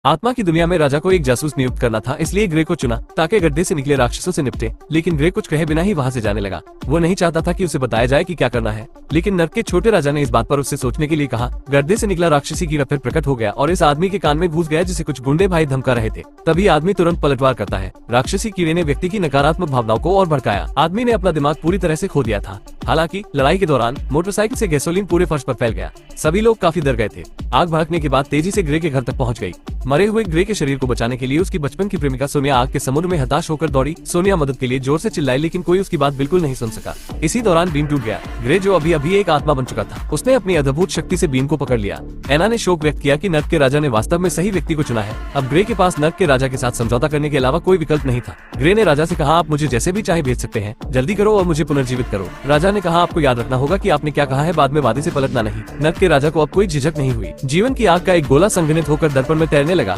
आत्मा की दुनिया में राजा को एक जासूस नियुक्त करना था, इसलिए ग्रे को चुना ताकि गड्ढे से निकले राक्षसों से निपटे। लेकिन ग्रे कुछ कहे बिना ही वहाँ से जाने लगा। वो नहीं चाहता था कि उसे बताया जाए कि क्या करना है, लेकिन नर्क के छोटे राजा ने इस बात पर उससे सोचने के लिए कहा। गड्ढे से निकला राक्षसी कीड़ा फिर प्रकट हो गया और इस आदमी के कान में घुस गया, जिसे कुछ गुंडे भाई धमका रहे थे। तभी आदमी तुरंत पलटवार करता है। राक्षसी कीड़े ने व्यक्ति की नकारात्मक भावनाओं को और भड़काया। आदमी ने अपना दिमाग पूरी तरह से खो दिया था। हालांकि लड़ाई के दौरान मोटरसाइकिल से गैसोलीन पूरे फर्श पर फैल गया। सभी लोग काफी डर गए थे। आग भड़कने के बाद तेजी से ग्रे के घर तक पहुंच गई। मरे हुए ग्रे के शरीर को बचाने के लिए उसकी बचपन की प्रेमिका सोनिया आग के समुद्र में हताश होकर दौड़ी। सोनिया मदद के लिए जोर से चिल्लाई, लेकिन कोई उसकी बात बिल्कुल नहीं सुन सका। इसी दौरान बीम टूट गया। ग्रे जो अभी अभी एक आत्मा बन चुका था, उसने अपनी अद्भुत शक्ति से बीम को पकड़ लिया। एना ने शोक व्यक्त किया कि नर्क के राजा ने वास्तव में सही व्यक्ति को चुना है। अब ग्रे के पास नर्क के राजा के साथ समझौता करने के अलावा कोई विकल्प नहीं था। ग्रे ने राजा से कहा, आप मुझे जैसे भी चाहे भेज सकते हैं, जल्दी करो और मुझे पुनर्जीवित करो। राजा ने कहा, आपको याद रखना होगा कि आपने क्या कहा है, बाद में वादे से पलटना नहीं। नर्क के राजा को अब कोई झिझक नहीं हुई। जीवन की आग का एक गोला संघनित होकर दर्पण में तैरने लगा।